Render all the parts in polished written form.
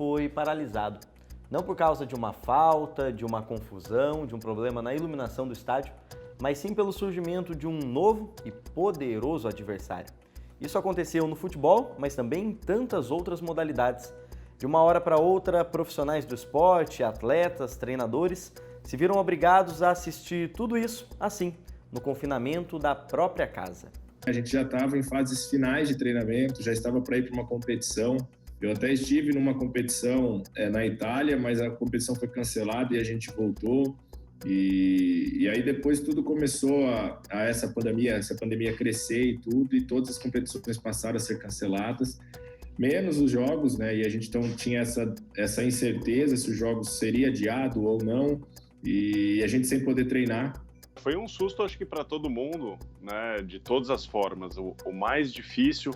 foi paralisado. Não por causa de uma falta, de uma confusão, de um problema na iluminação do estádio, mas sim pelo surgimento de um novo e poderoso adversário. Isso aconteceu no futebol, mas também em tantas outras modalidades. De uma hora para outra, profissionais do esporte, atletas, treinadores, se viram obrigados a assistir tudo isso assim, no confinamento da própria casa. A gente já estava em fases finais de treinamento, já estava para ir para uma competição. Eu até estive numa competição na Itália, mas a competição foi cancelada e a gente voltou. E aí depois tudo começou a essa pandemia crescer e tudo, e todas as competições passaram a ser canceladas, menos os jogos, né? E a gente então tinha essa incerteza se os jogos seria adiado ou não, e a gente sem poder treinar. Foi um susto, acho que para todo mundo, né? De todas as formas. O mais difícil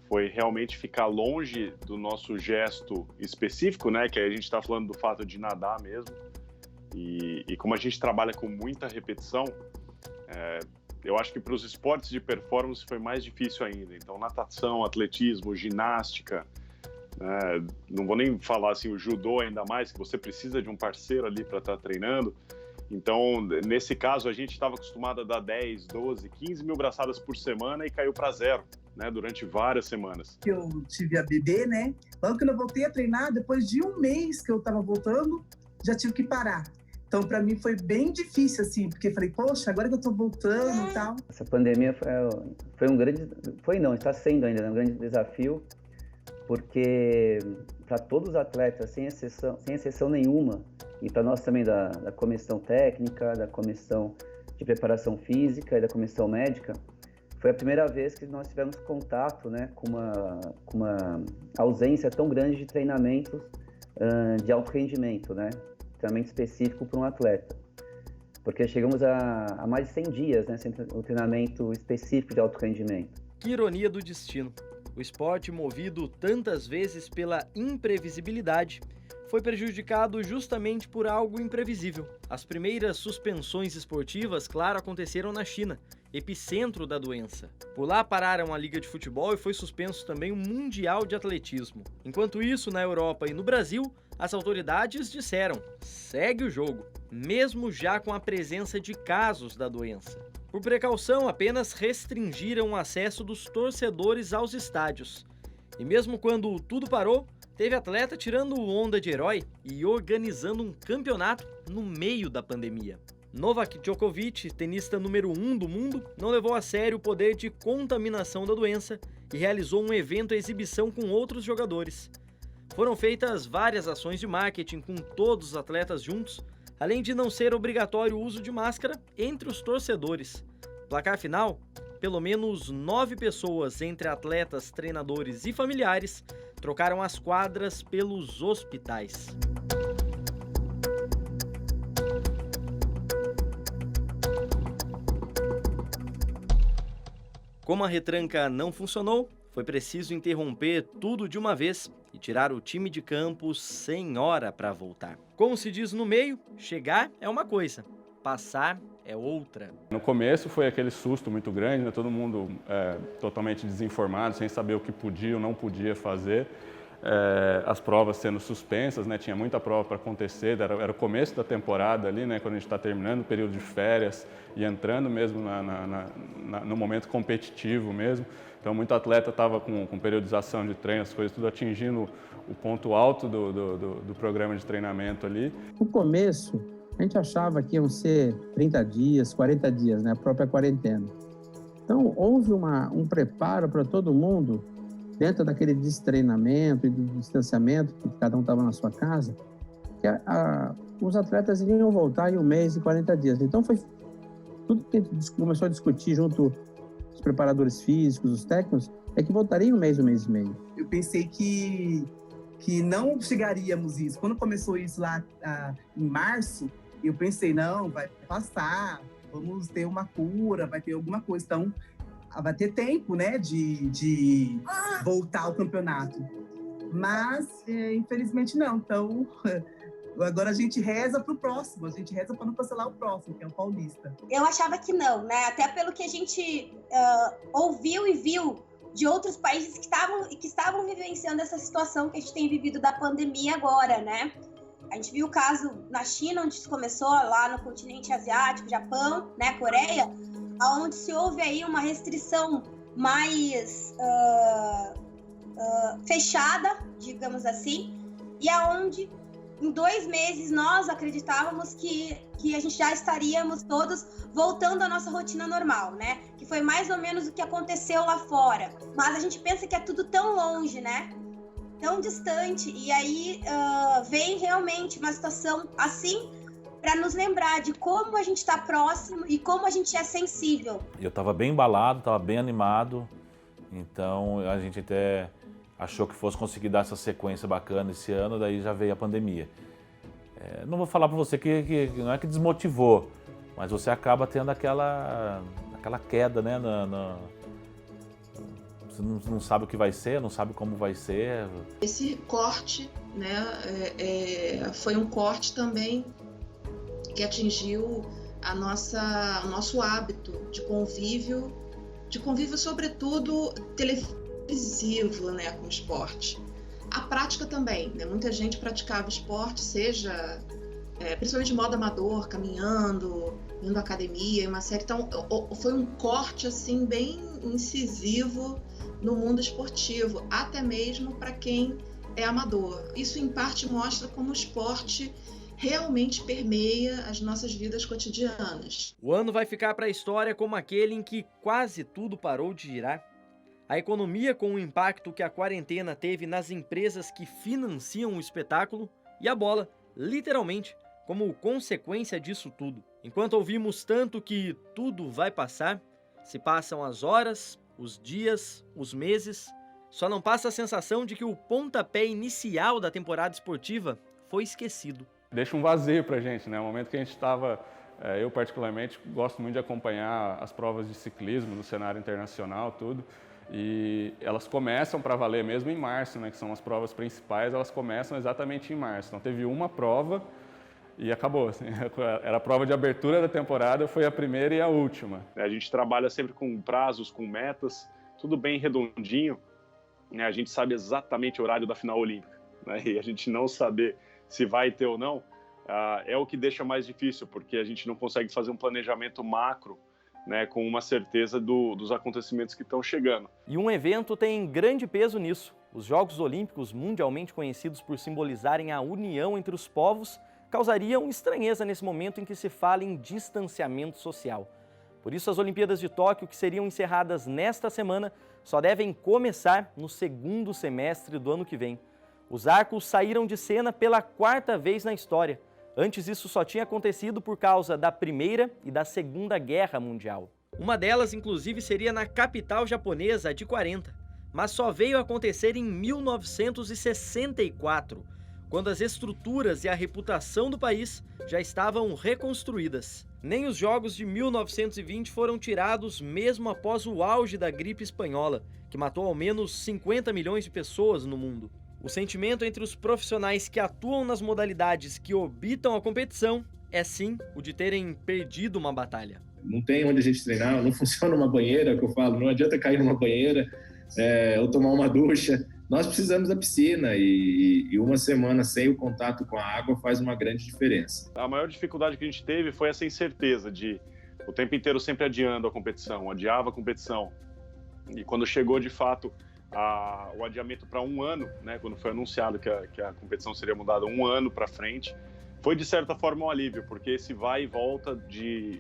foi realmente ficar longe do nosso gesto específico, né? Que a gente está falando do fato de nadar mesmo. E como a gente trabalha com muita repetição, eu acho que para os esportes de performance foi mais difícil ainda. Então, natação, atletismo, ginástica, não vou nem falar assim, o judô ainda mais, que você precisa de um parceiro ali para estar treinando. Então, nesse caso, a gente estava acostumado a dar 10, 12, 15 mil braçadas por semana e caiu para 0, né, durante várias semanas. Eu tive a bebê, né? Logo que eu voltei a treinar, depois de um mês que eu estava voltando, já tive que parar. Então, para mim, foi bem difícil, assim, porque falei, poxa, agora que eu tô voltando e tal. Essa pandemia foi um grande... está sendo ainda, né, um grande desafio, porque para todos os atletas, sem exceção nenhuma, e para nós também da comissão técnica, da comissão de preparação física e da comissão médica, foi a primeira vez que nós tivemos contato, né, com uma ausência tão grande de treinamentos de alto rendimento, né? Treinamento específico para um atleta, porque chegamos a mais de 100 dias, né, sem o treinamento específico de alto rendimento. Que ironia do destino! O esporte, movido tantas vezes pela imprevisibilidade, foi prejudicado justamente por algo imprevisível. As primeiras suspensões esportivas, claro, aconteceram na China, epicentro da doença. Por lá pararam a Liga de Futebol e foi suspenso também o Mundial de Atletismo. Enquanto isso, na Europa e no Brasil, as autoridades disseram, segue o jogo, mesmo já com a presença de casos da doença. Por precaução, apenas restringiram o acesso dos torcedores aos estádios. E mesmo quando tudo parou, teve atleta tirando onda de herói e organizando um campeonato no meio da pandemia. Novak Djokovic, tenista número 1 do mundo, não levou a sério o poder de contaminação da doença e realizou um evento exibição com outros jogadores. Foram feitas várias ações de marketing com todos os atletas juntos, além de não ser obrigatório o uso de máscara entre os torcedores. Placar final: pelo menos 9 pessoas, entre atletas, treinadores e familiares, trocaram as quadras pelos hospitais. Como a retranca não funcionou, foi preciso interromper tudo de uma vez e tirar o time de campo sem hora para voltar. Como se diz no meio, chegar é uma coisa, passar é outra. No começo foi aquele susto muito grande, né? Todo mundo totalmente desinformado, sem saber o que podia ou não podia fazer. As provas sendo suspensas, né? Tinha muita prova para acontecer, era o começo da temporada ali, né? Quando a gente está terminando o período de férias e entrando mesmo no momento competitivo mesmo. Então, muito atleta estava com periodização de treino, as coisas tudo atingindo o ponto alto do programa de treinamento ali. No começo, a gente achava que iam ser 30 dias, 40 dias, né? A própria quarentena. Então, houve um preparo para todo mundo, dentro daquele destreinamento e do distanciamento, que cada um estava na sua casa, que os atletas iriam voltar em 1 mês e 40 dias. Então, foi tudo que a gente começou a discutir junto os preparadores físicos, os técnicos, é que voltaria em 1 mês e meio. Eu pensei que não chegaríamos isso. Quando começou isso lá em março, eu pensei, não, vai passar, vamos ter uma cura, vai ter alguma coisa. Então, vai ter tempo, né, de voltar ao campeonato. Mas, infelizmente, não. Então, agora a gente reza para o próximo, a gente reza para não cancelar o próximo, que é o Paulista. Eu achava que não, né? Até pelo que a gente ouviu e viu de outros países que estavam vivenciando essa situação que a gente tem vivido da pandemia agora, né? A gente viu o caso na China, onde isso começou, lá no continente asiático, Japão, né, Coreia, onde se houve aí uma restrição mais fechada, digamos assim, e aonde em 2 meses nós acreditávamos que a gente já estaríamos todos voltando à nossa rotina normal, né? Que foi mais ou menos o que aconteceu lá fora. Mas a gente pensa que é tudo tão longe, né? Tão distante. E aí vem realmente uma situação assim para nos lembrar de como a gente está próximo e como a gente é sensível. Eu estava bem embalado, estava bem animado. Então a gente até achou que fosse conseguir dar essa sequência bacana esse ano, daí já veio a pandemia. Não vou falar para você que não é que desmotivou, mas você acaba tendo aquela queda, né? Você não sabe o que vai ser, não sabe como vai ser. Esse corte, né, foi um corte também que atingiu o nosso hábito de convívio sobretudo televisivo, né, com o esporte. A prática também, né? Muita gente praticava esporte, seja principalmente de modo amador, caminhando, indo à academia, uma série. Então, foi um corte assim bem incisivo no mundo esportivo, até mesmo para quem é amador. Isso em parte mostra como o esporte realmente permeia as nossas vidas cotidianas. O ano vai ficar para a história como aquele em que quase tudo parou de girar. A economia, com o impacto que a quarentena teve nas empresas que financiam o espetáculo, e a bola, literalmente, como consequência disso tudo. Enquanto ouvimos tanto que tudo vai passar, se passam as horas, os dias, os meses, só não passa a sensação de que o pontapé inicial da temporada esportiva foi esquecido. Deixa um vazio pra gente, né? O momento que a gente estava, eu particularmente gosto muito de acompanhar as provas de ciclismo no cenário internacional, tudo. E elas começam para valer mesmo em março, né, que são as provas principais, elas começam exatamente em março. Então teve uma prova e acabou. Assim, era a prova de abertura da temporada, foi a primeira e a última. A gente trabalha sempre com prazos, com metas, tudo bem redondinho, né? A gente sabe exatamente o horário da final olímpica, né? E a gente não saber se vai ter ou não é o que deixa mais difícil, porque a gente não consegue fazer um planejamento macro, né, com uma certeza dos acontecimentos que estão chegando. E um evento tem grande peso nisso. Os Jogos Olímpicos, mundialmente conhecidos por simbolizarem a união entre os povos, causariam estranheza nesse momento em que se fala em distanciamento social. Por isso, as Olimpíadas de Tóquio, que seriam encerradas nesta semana, só devem começar no segundo semestre do ano que vem. Os arcos saíram de cena pela 4ª vez na história. Antes, isso só tinha acontecido por causa da Primeira e da Segunda Guerra Mundial. Uma delas, inclusive, seria na capital japonesa, a de 40, mas só veio acontecer em 1964, quando as estruturas e a reputação do país já estavam reconstruídas. Nem os Jogos de 1920 foram tirados mesmo após o auge da gripe espanhola, que matou ao menos 50 milhões de pessoas no mundo. O sentimento entre os profissionais que atuam nas modalidades que orbitam a competição é sim o de terem perdido uma batalha. Não tem onde a gente treinar, não funciona uma banheira, que eu falo, não adianta cair numa banheira ou tomar uma ducha. Nós precisamos da piscina e uma semana sem o contato com a água faz uma grande diferença. A maior dificuldade que a gente teve foi essa incerteza de o tempo inteiro sempre adiando a competição, adiava a competição. E quando chegou de fato o adiamento para 1 ano, né, quando foi anunciado que a competição seria mudada 1 ano para frente, foi de certa forma um alívio, porque esse vai e volta de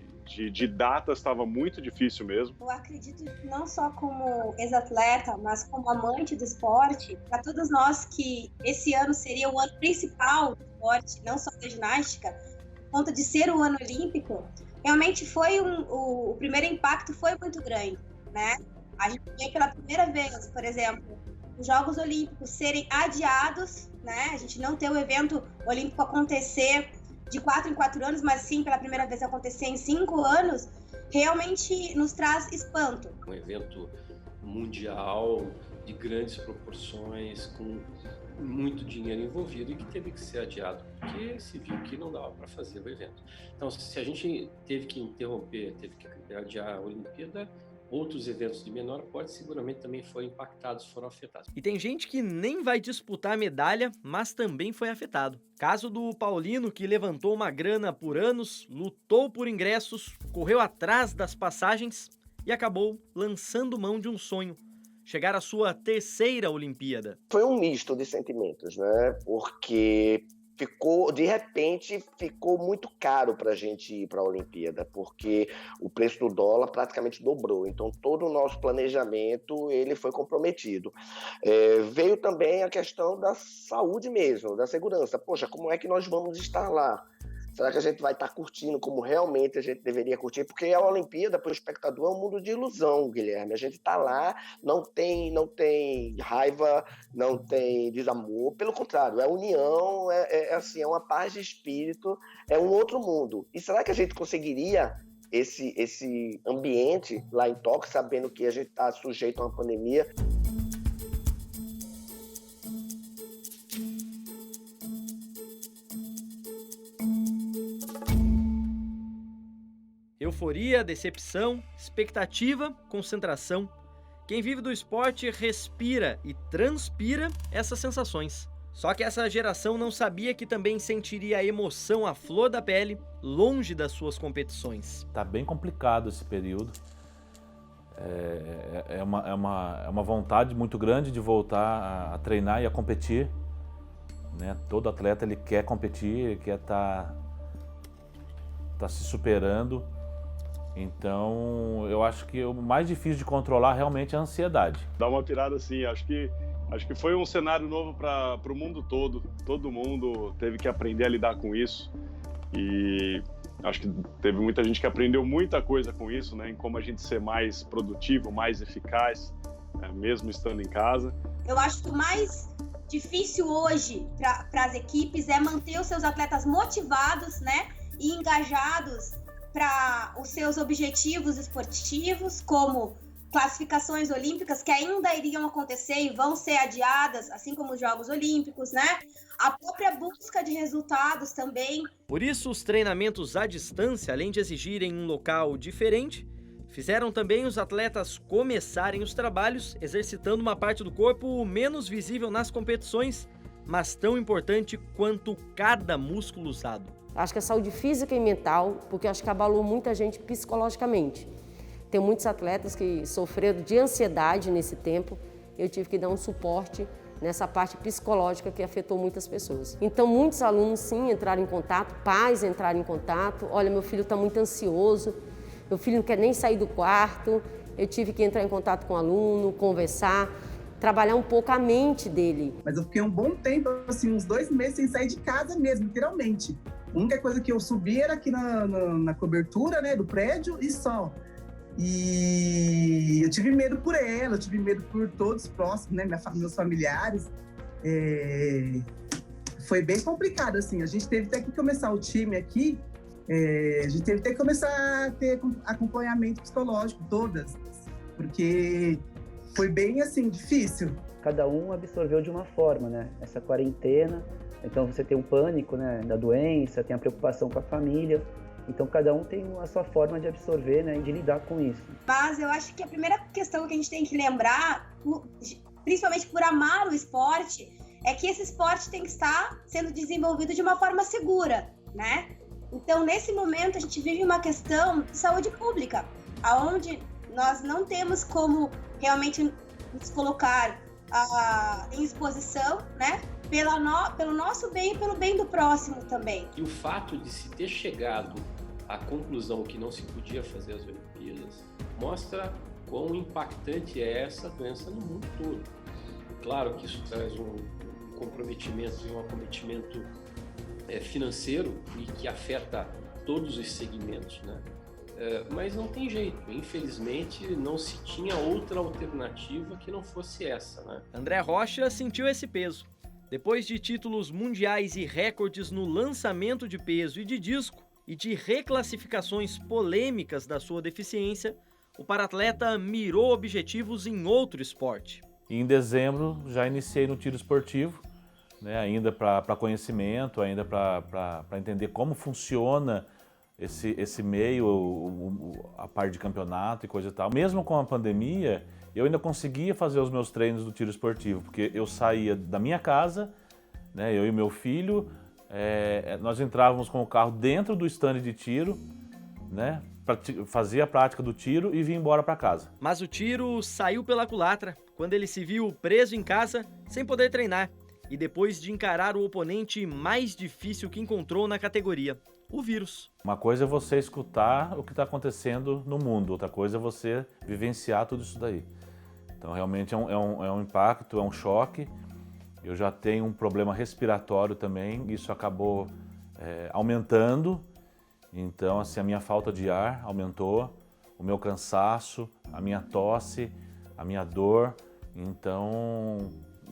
datas estava muito difícil mesmo. Eu acredito que não só como ex-atleta, mas como amante do esporte, para todos nós que esse ano seria o ano principal do esporte, não só da ginástica, por conta de ser o ano olímpico, realmente foi o primeiro impacto foi muito grande, né? A gente vê pela primeira vez, por exemplo, os Jogos Olímpicos serem adiados, né? A gente não ter o evento olímpico acontecer de 4 em 4 anos, mas sim pela primeira vez acontecer em 5 anos, realmente nos traz espanto. Um evento mundial de grandes proporções, com muito dinheiro envolvido e que teve que ser adiado, porque se viu que não dava para fazer o evento. Então, se a gente teve que interromper, teve que adiar a Olimpíada, Outros eventos de menor porte seguramente também foram impactados, foram afetados. E tem gente que nem vai disputar a medalha, mas também foi afetado. Caso do Paulino, que levantou uma grana por anos, lutou por ingressos, correu atrás das passagens e acabou lançando mão de um sonho: chegar à sua 3ª Olimpíada. Foi um misto de sentimentos, né? Porque de repente ficou muito caro para a gente ir para a Olimpíada, porque o preço do dólar praticamente dobrou. Então todo o nosso planejamento ele foi comprometido. Veio também a questão da saúde mesmo, da segurança. Poxa, como é que nós vamos estar lá? Será que a gente vai estar curtindo como realmente a gente deveria curtir? Porque a Olimpíada, para o espectador, é um mundo de ilusão, Guilherme. A gente está lá, não tem raiva, não tem desamor. Pelo contrário, é união, assim, é uma paz de espírito, é um outro mundo. E será que a gente conseguiria esse ambiente lá em Tóquio, sabendo que a gente está sujeito a uma pandemia? Euforia, decepção, expectativa, concentração. Quem vive do esporte respira e transpira essas sensações. Só que essa geração não sabia que também sentiria a emoção à flor da pele, longe das suas competições. Tá bem complicado esse período. É uma vontade muito grande de voltar a treinar e a competir, né? Todo atleta ele quer competir, ele quer tá se superando. Então, eu acho que o mais difícil de controlar realmente é a ansiedade. Dá uma pirada assim, acho que foi um cenário novo para o mundo todo. Todo mundo teve que aprender a lidar com isso. E acho que teve muita gente que aprendeu muita coisa com isso, né? Em como a gente ser mais produtivo, mais eficaz, mesmo estando em casa. Eu acho que o mais difícil hoje para as equipes é manter os seus atletas motivados, né? E engajados para os seus objetivos esportivos, como classificações olímpicas que ainda iriam acontecer e vão ser adiadas, assim como os Jogos Olímpicos, né? A própria busca de resultados também. Por isso, os treinamentos à distância, além de exigirem um local diferente, fizeram também os atletas começarem os trabalhos exercitando uma parte do corpo menos visível nas competições, mas tão importante quanto cada músculo usado. Acho que a saúde física e mental, porque acho que abalou muita gente psicologicamente. Tem muitos atletas que sofreram de ansiedade nesse tempo. Eu tive que dar um suporte nessa parte psicológica que afetou muitas pessoas. Então, muitos alunos, sim, entraram em contato, pais entraram em contato. Olha, meu filho está muito ansioso, meu filho não quer nem sair do quarto. Eu tive que entrar em contato com o aluno, conversar, trabalhar um pouco a mente dele. Mas eu fiquei um bom tempo, assim, uns 2 meses sem sair de casa mesmo, literalmente. A única coisa que eu subia era aqui na cobertura, né, do prédio e só. E eu tive medo por ela, eu tive medo por todos próximos, né, meus familiares. Foi bem complicado, assim. A gente teve até que começar o time aqui, a gente teve até que começar a ter acompanhamento psicológico, todas, porque foi bem, assim, difícil. Cada um absorveu de uma forma, né, essa quarentena. Então você tem um pânico, né, da doença, tem a preocupação com a família. Então cada um tem a sua forma de absorver, né, e de lidar com isso. Mas eu acho que a primeira questão que a gente tem que lembrar, principalmente por amar o esporte, é que esse esporte tem que estar sendo desenvolvido de uma forma segura, né? Então nesse momento a gente vive uma questão de saúde pública, aonde nós não temos como realmente nos colocar em exposição, né? Pelo nosso bem e pelo bem do próximo também. E o fato de se ter chegado à conclusão que não se podia fazer as Olimpíadas mostra quão impactante é essa doença no mundo todo. Claro que isso traz um comprometimento e um acometimento financeiro e que afeta todos os segmentos, né? Mas não tem jeito, infelizmente não se tinha outra alternativa que não fosse essa, né? André Rocha sentiu esse peso. Depois de títulos mundiais e recordes no lançamento de peso e de disco e de reclassificações polêmicas da sua deficiência, o paratleta mirou objetivos em outro esporte. Em dezembro já iniciei no tiro esportivo, né, ainda para conhecimento, ainda para entender como funciona esse meio, a parte de campeonato e coisa e tal. Mesmo com a pandemia, eu ainda conseguia fazer os meus treinos do tiro esportivo, porque eu saía da minha casa, né, eu e meu filho, nós entrávamos com o carro dentro do stand de tiro, né, fazia a prática do tiro e vinha embora para casa. Mas o tiro saiu pela culatra quando ele se viu preso em casa sem poder treinar e depois de encarar o oponente mais difícil que encontrou na categoria, o vírus. Uma coisa é você escutar o que está acontecendo no mundo, outra coisa é você vivenciar tudo isso daí. Então realmente é um impacto, é um choque. Eu já tenho um problema respiratório também, isso acabou aumentando. Então, assim, a minha falta de ar aumentou, o meu cansaço, a minha tosse, a minha dor. Então,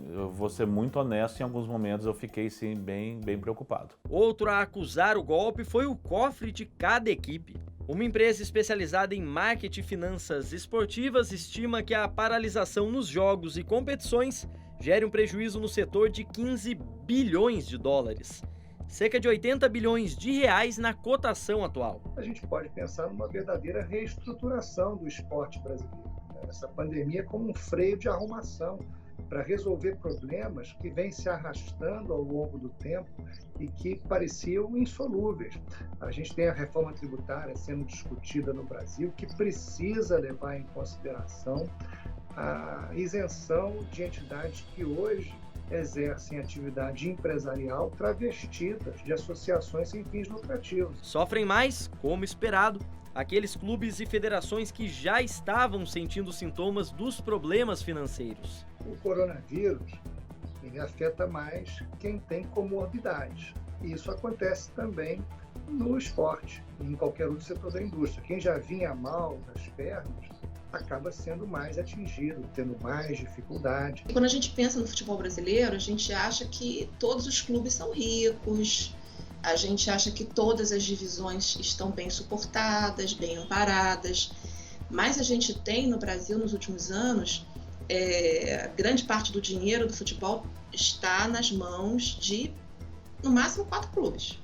eu vou ser muito honesto, em alguns momentos eu fiquei, sim, bem preocupado. Outro a acusar o golpe foi o cofre de cada equipe. Uma empresa especializada em marketing e finanças esportivas estima que a paralisação nos jogos e competições gere um prejuízo no setor de 15 bilhões de dólares. Cerca de 80 bilhões de reais na cotação atual. A gente pode pensar numa verdadeira reestruturação do esporte brasileiro. Essa pandemia é como um freio de arrumação para resolver problemas que vêm se arrastando ao longo do tempo e que pareciam insolúveis. A gente tem a reforma tributária sendo discutida no Brasil, que precisa levar em consideração a isenção de entidades que hoje exercem atividade empresarial travestidas de associações sem fins lucrativos. Sofrem mais, como esperado, aqueles clubes e federações que já estavam sentindo sintomas dos problemas financeiros. O coronavírus, ele afeta mais quem tem comorbidades. E isso acontece também no esporte e em qualquer outro setor da indústria. Quem já vinha mal das pernas acaba sendo mais atingido, tendo mais dificuldade. Quando a gente pensa no futebol brasileiro, a gente acha que todos os clubes são ricos, a gente acha que todas as divisões estão bem suportadas, bem amparadas, mas a gente tem no Brasil, nos últimos anos, grande parte do dinheiro do futebol está nas mãos de, no máximo, 4 clubes.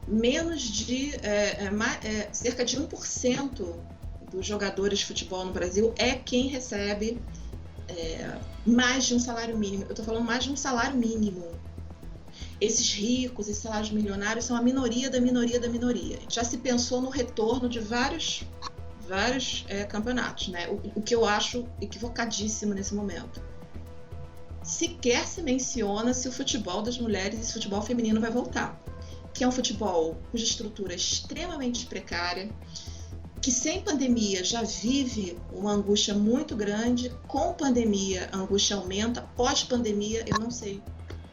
Menos de, cerca de 1% dos jogadores de futebol no Brasil é quem recebe mais de um salário mínimo. Eu estou falando mais de um salário mínimo. Esses ricos, esses salários milionários são a minoria da minoria da minoria. Já se pensou no retorno de vários campeonatos, né? O que eu acho equivocadíssimo nesse momento. Sequer se menciona se o futebol das mulheres e o futebol feminino vai voltar. Que é um futebol cuja estrutura é extremamente precária, que sem pandemia já vive uma angústia muito grande, com pandemia a angústia aumenta, pós-pandemia eu não sei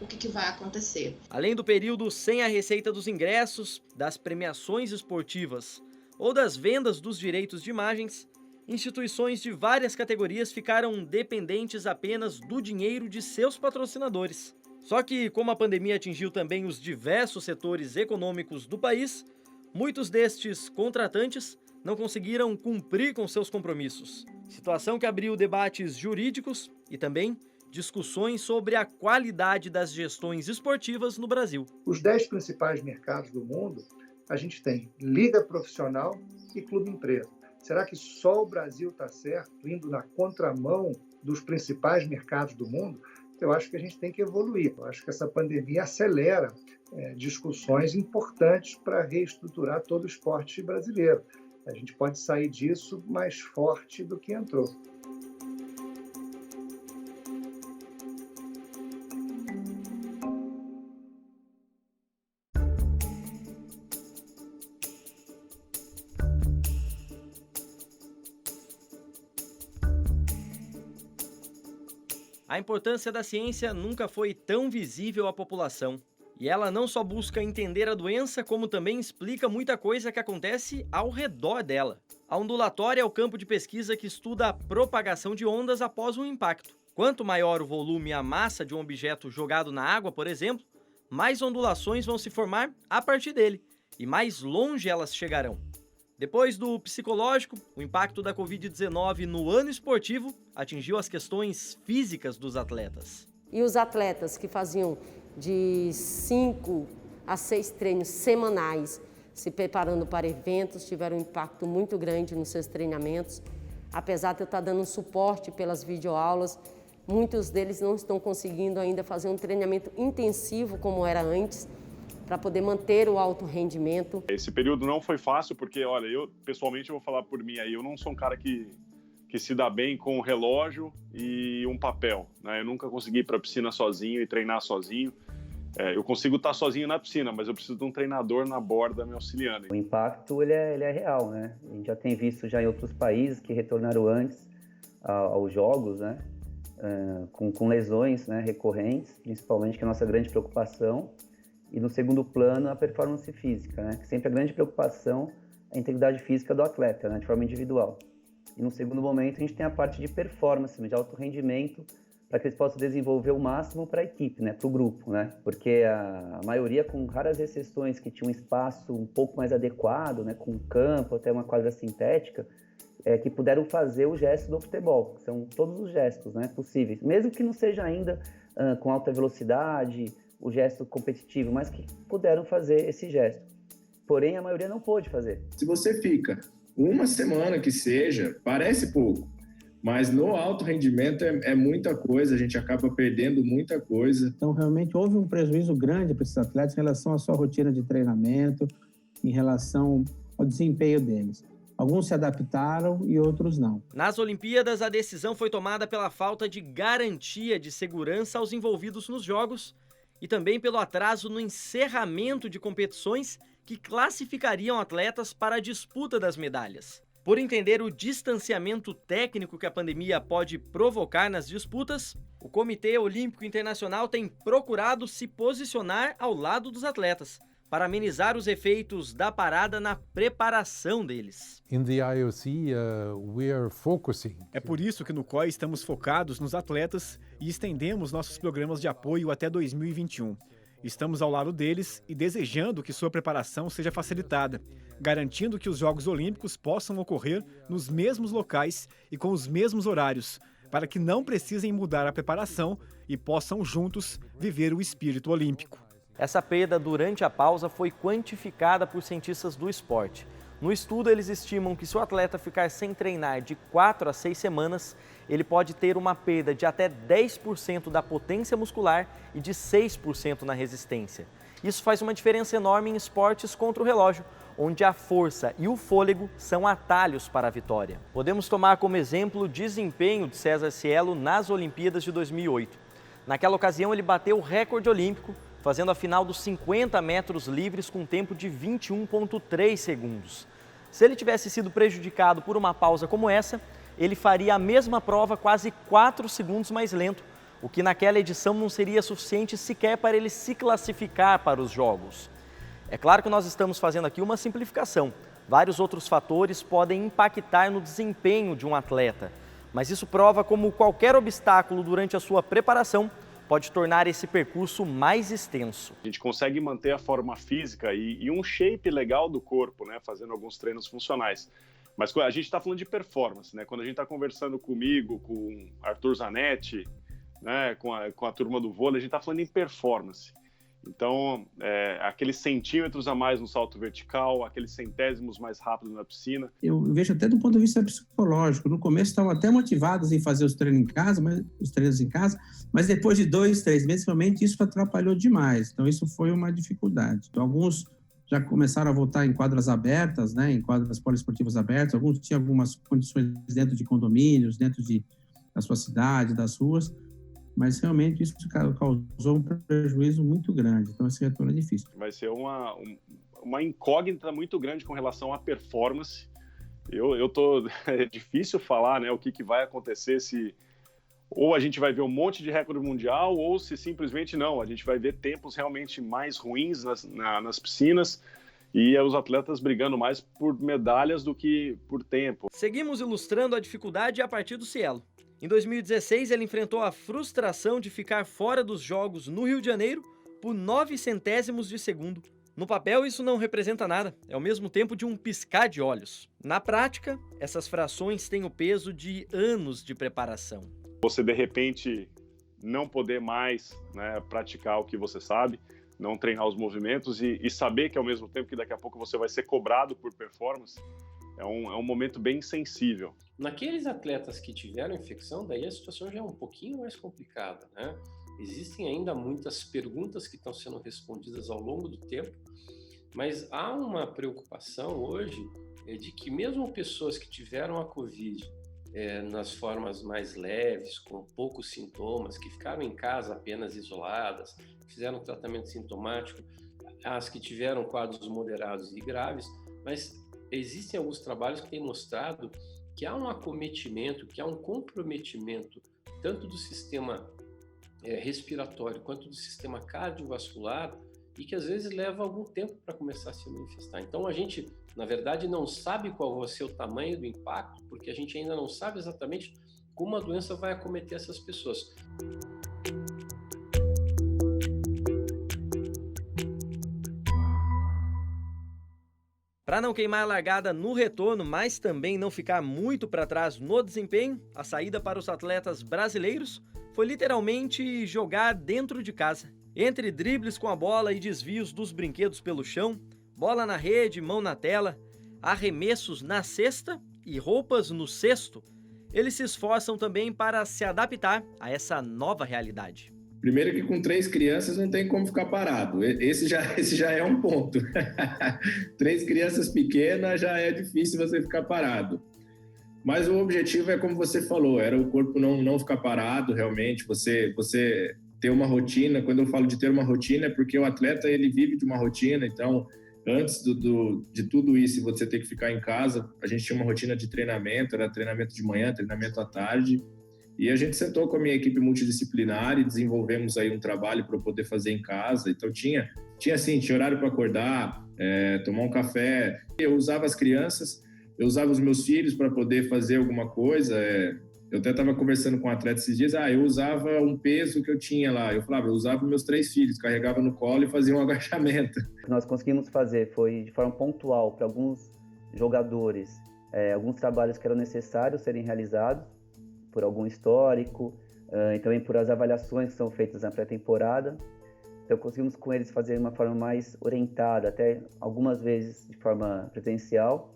o que vai acontecer. Além do período sem a receita dos ingressos, das premiações esportivas ou das vendas dos direitos de imagens, instituições de várias categorias ficaram dependentes apenas do dinheiro de seus patrocinadores. Só que, como a pandemia atingiu também os diversos setores econômicos do país, muitos destes contratantes não conseguiram cumprir com seus compromissos. Situação que abriu debates jurídicos e também discussões sobre a qualidade das gestões esportivas no Brasil. Os 10 principais mercados do mundo, a gente tem liga profissional e clube empresa. Será que só o Brasil está certo, indo na contramão dos principais mercados do mundo? Eu acho que a gente tem que evoluir. Eu acho que essa pandemia acelera discussões importantes para reestruturar todo o esporte brasileiro. A gente pode sair disso mais forte do que entrou. A importância da ciência nunca foi tão visível à população. E ela não só busca entender a doença, como também explica muita coisa que acontece ao redor dela. A ondulatória é o campo de pesquisa que estuda a propagação de ondas após um impacto. Quanto maior o volume e a massa de um objeto jogado na água, por exemplo, mais ondulações vão se formar a partir dele, e mais longe elas chegarão. Depois do psicológico, o impacto da Covid-19 no ano esportivo atingiu as questões físicas dos atletas. E os atletas que faziam de 5 a 6 treinos semanais, se preparando para eventos, tiveram um impacto muito grande nos seus treinamentos. Apesar de eu estar dando suporte pelas videoaulas, muitos deles não estão conseguindo ainda fazer um treinamento intensivo como era antes, para poder manter o alto rendimento. Esse período não foi fácil, porque, olha, eu pessoalmente vou falar por mim aí, eu não sou um cara que se dá bem com um relógio e um papel, né? Eu nunca consegui ir para a piscina sozinho e treinar sozinho. Eu consigo estar sozinho na piscina, mas eu preciso de um treinador na borda me auxiliando. O impacto ele é real, né? A gente já tem visto já em outros países que retornaram antes aos jogos, né? Com lesões, né, recorrentes, principalmente, que é a nossa grande preocupação. E no segundo plano, a performance física, né? Que sempre a grande preocupação é a integridade física do atleta, né? De forma individual. E no segundo momento, a gente tem a parte de performance, de alto rendimento, para que eles possam desenvolver o máximo para a equipe, né? Para o grupo, né? Porque a maioria, com raras exceções, que tinha um espaço um pouco mais adequado, né? Com campo, até uma quadra sintética, que puderam fazer o gesto do futebol. São todos os gestos, né, possíveis. Mesmo que não seja ainda com alta velocidade, o gesto competitivo, mas que puderam fazer esse gesto. Porém, a maioria não pôde fazer. Se você fica uma semana que seja, parece pouco, mas no alto rendimento é muita coisa, a gente acaba perdendo muita coisa. Então, realmente, houve um prejuízo grande para esses atletas em relação à sua rotina de treinamento, em relação ao desempenho deles. Alguns se adaptaram e outros não. Nas Olimpíadas, a decisão foi tomada pela falta de garantia de segurança aos envolvidos nos Jogos e também pelo atraso no encerramento de competições que classificariam atletas para a disputa das medalhas. Por entender o distanciamento técnico que a pandemia pode provocar nas disputas, o Comitê Olímpico Internacional tem procurado se posicionar ao lado dos atletas, para amenizar os efeitos da parada na preparação deles. É por isso que no COI estamos focados nos atletas e estendemos nossos programas de apoio até 2021. Estamos ao lado deles e desejando que sua preparação seja facilitada, garantindo que os Jogos Olímpicos possam ocorrer nos mesmos locais e com os mesmos horários, para que não precisem mudar a preparação e possam juntos viver o espírito olímpico. Essa perda durante a pausa foi quantificada por cientistas do esporte. No estudo, eles estimam que se o atleta ficar sem treinar de 4 a 6 semanas, ele pode ter uma perda de até 10% da potência muscular e de 6% na resistência. Isso faz uma diferença enorme em esportes contra o relógio, onde a força e o fôlego são atalhos para a vitória. Podemos tomar como exemplo o desempenho de César Cielo nas Olimpíadas de 2008. Naquela ocasião, ele bateu o recorde olímpico, fazendo a final dos 50 metros livres com tempo de 21,3 segundos. Se ele tivesse sido prejudicado por uma pausa como essa, ele faria a mesma prova quase 4 segundos mais lento, o que naquela edição não seria suficiente sequer para ele se classificar para os Jogos. É claro que nós estamos fazendo aqui uma simplificação. Vários outros fatores podem impactar no desempenho de um atleta, mas isso prova como qualquer obstáculo durante a sua preparação pode tornar esse percurso mais extenso. A gente consegue manter a forma física e um shape legal do corpo, né, fazendo alguns treinos funcionais. Mas a gente está falando de performance, né? Quando a gente está conversando comigo, com Arthur Zanetti, né, com a turma do vôlei, a gente está falando em performance. Então, aqueles centímetros a mais no salto vertical, aqueles centésimos mais rápidos na piscina. Eu vejo até do ponto de vista psicológico. No começo estavam até motivados em fazer os treinos em casa, mas depois de 2, 3 meses, realmente isso atrapalhou demais. Então, isso foi uma dificuldade. Então, alguns já começaram a voltar em quadras abertas, né, em quadras poliesportivas abertas. Alguns tinham algumas condições dentro de condomínios, dentro da sua cidade, das ruas. Mas realmente isso causou um prejuízo muito grande. Então esse retorno é difícil. Vai ser uma incógnita muito grande com relação à performance. É difícil falar, né, o que vai acontecer se ou a gente vai ver um monte de recorde mundial ou se simplesmente não, a gente vai ver tempos realmente mais ruins nas piscinas e os atletas brigando mais por medalhas do que por tempo. Seguimos ilustrando a dificuldade a partir do Cielo. Em 2016, ele enfrentou a frustração de ficar fora dos Jogos no Rio de Janeiro por 9 centésimos de segundo. No papel, isso não representa nada, é o mesmo tempo de um piscar de olhos. Na prática, essas frações têm o peso de anos de preparação. Você, de repente, não poder mais, né, praticar o que você sabe, não treinar os movimentos e saber que ao mesmo tempo que daqui a pouco você vai ser cobrado por performance, é um momento bem sensível. Naqueles atletas que tiveram infecção, daí a situação já é um pouquinho mais complicada, né? Existem ainda muitas perguntas que estão sendo respondidas ao longo do tempo, mas há uma preocupação hoje de que mesmo pessoas que tiveram a Covid nas formas mais leves, com poucos sintomas, que ficaram em casa apenas isoladas, fizeram tratamento sintomático, as que tiveram quadros moderados e graves, mas existem alguns trabalhos que têm mostrado que há um acometimento, que há um comprometimento tanto do sistema respiratório quanto do sistema cardiovascular e que às vezes leva algum tempo para começar a se manifestar. Então a gente, na verdade, não sabe qual vai ser o tamanho do impacto, porque a gente ainda não sabe exatamente como a doença vai acometer essas pessoas. Para não queimar a largada no retorno, mas também não ficar muito para trás no desempenho, a saída para os atletas brasileiros foi literalmente jogar dentro de casa. Entre dribles com a bola e desvios dos brinquedos pelo chão, bola na rede, mão na tela, arremessos na cesta e roupas no cesto, eles se esforçam também para se adaptar a essa nova realidade. Primeiro que com 3 crianças não tem como ficar parado. Esse já é um ponto. 3 crianças pequenas já é difícil você ficar parado. Mas o objetivo é como você falou, era o corpo não ficar parado realmente, você ter uma rotina. Quando eu falo de ter uma rotina é porque o atleta ele vive de uma rotina, então antes de tudo isso você ter que ficar em casa, a gente tinha uma rotina de treinamento, era treinamento de manhã, treinamento à tarde, e a gente sentou com a minha equipe multidisciplinar e desenvolvemos aí um trabalho para eu poder fazer em casa. Então tinha horário para acordar, tomar um café. Eu usava as crianças, eu usava os meus filhos para poder fazer alguma coisa. Eu até estava conversando com um atleta esses dias, eu usava um peso que eu tinha lá. Eu falava, eu usava meus 3 filhos, carregava no colo e fazia um agachamento. O que nós conseguimos fazer foi, de forma pontual, para alguns jogadores, alguns trabalhos que eram necessários serem realizados, por algum histórico, e também por as avaliações que são feitas na pré-temporada. Então conseguimos com eles fazer de uma forma mais orientada, até algumas vezes de forma presencial.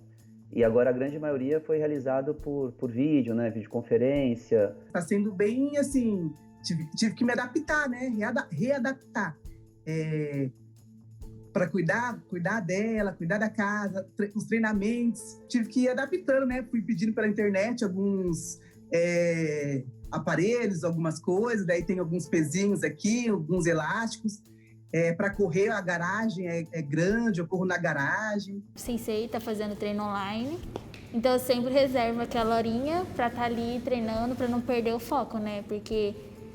E agora a grande maioria foi realizado por vídeo, né, videoconferência. Está sendo bem assim, tive que me adaptar, né, readaptar. Para cuidar dela, cuidar da casa, os treinamentos. Tive que ir adaptando, né, fui pedindo pela internet alguns aparelhos, algumas coisas, daí tem alguns pezinhos aqui, alguns elásticos. Para correr, a garagem é grande, eu corro na garagem. O sensei está fazendo treino online, então eu sempre reservo aquela horinha para estar ali treinando, para não perder o foco, né? Porque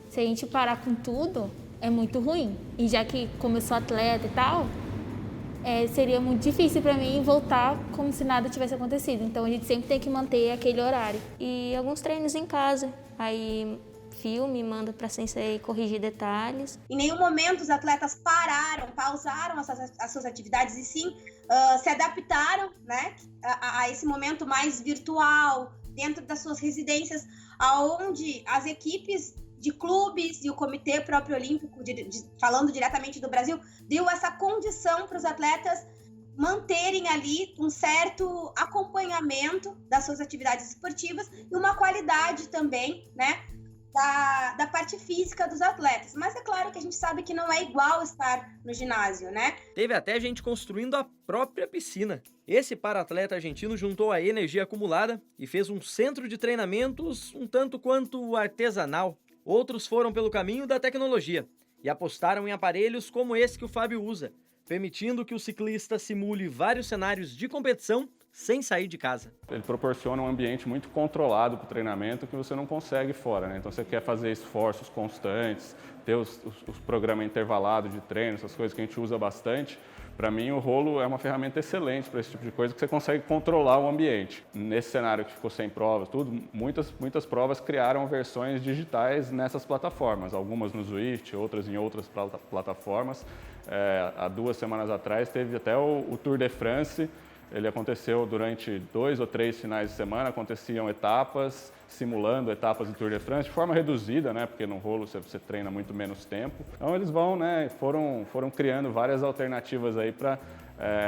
se a gente parar com tudo, é muito ruim. E já que como eu sou atleta e tal, seria muito difícil para mim voltar como se nada tivesse acontecido. Então a gente sempre tem que manter aquele horário. E alguns treinos em casa, aí filme, manda para sensei corrigir detalhes. Em nenhum momento os atletas pausaram as suas atividades e sim se adaptaram, né, a esse momento mais virtual, dentro das suas residências, aonde as equipes de clubes e o Comitê Próprio Olímpico, falando diretamente do Brasil, deu essa condição para os atletas manterem ali um certo acompanhamento das suas atividades esportivas e uma qualidade também, né, da parte física dos atletas. Mas é claro que a gente sabe que não é igual estar no ginásio, né? Teve até gente construindo a própria piscina. Esse para-atleta argentino juntou a energia acumulada e fez um centro de treinamentos um tanto quanto artesanal. Outros foram pelo caminho da tecnologia e apostaram em aparelhos como esse que o Fábio usa, permitindo que o ciclista simule vários cenários de competição sem sair de casa. Ele proporciona um ambiente muito controlado para o treinamento que você não consegue fora, né? Então você quer fazer esforços constantes, ter os programas intervalados de treino, essas coisas que a gente usa bastante. Para mim, o rolo é uma ferramenta excelente para esse tipo de coisa, que você consegue controlar o ambiente. Nesse cenário que ficou sem provas, muitas provas criaram versões digitais nessas plataformas, algumas no Zwift, outras em outras plataformas. Há 2 semanas atrás teve até o Tour de France Ele aconteceu durante 2 ou 3 finais de semana, aconteciam etapas, simulando etapas do Tour de France, de forma reduzida, né, porque no rolo você treina muito menos tempo. Então eles vão, né, foram criando várias alternativas aí para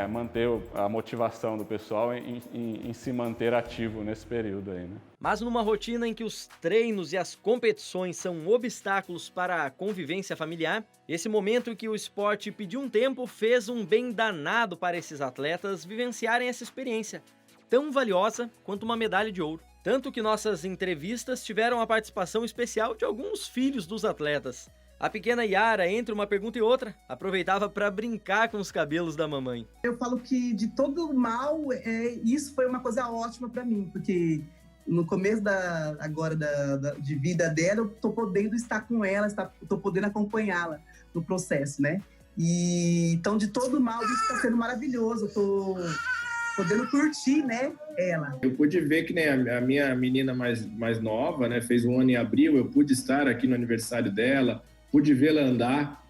manter a motivação do pessoal em se manter ativo nesse período aí, né. Mas numa rotina em que os treinos e as competições são obstáculos para a convivência familiar, esse momento em que o esporte pediu um tempo fez um bem danado para esses atletas vivenciarem essa experiência, tão valiosa quanto uma medalha de ouro. Tanto que nossas entrevistas tiveram a participação especial de alguns filhos dos atletas. A pequena Yara, entre uma pergunta e outra, aproveitava para brincar com os cabelos da mamãe. Eu falo que de todo mal, isso foi uma coisa ótima para mim, porque no começo de vida dela, eu tô podendo estar com ela, tô podendo acompanhá-la no processo, né? E então, de todo mal, isso está sendo maravilhoso. Eu tô podendo curtir, né, ela. Eu pude ver que, né, a minha menina mais nova, né, fez 1 ano em abril, eu pude estar aqui no aniversário dela, pude vê-la andar,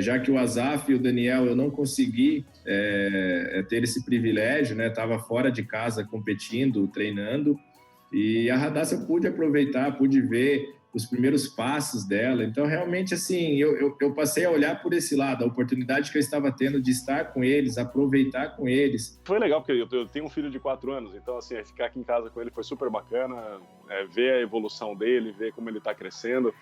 já que o Azaf e o Daniel eu não consegui ter esse privilégio, né, estava fora de casa competindo, treinando, e a Radassa eu pude aproveitar, pude ver os primeiros passos dela. Então, realmente, assim, eu passei a olhar por esse lado, a oportunidade que eu estava tendo de estar com eles, aproveitar com eles. Foi legal, porque eu tenho um filho de 4 anos, então, assim, ficar aqui em casa com ele foi super bacana, ver a evolução dele, ver como ele está crescendo,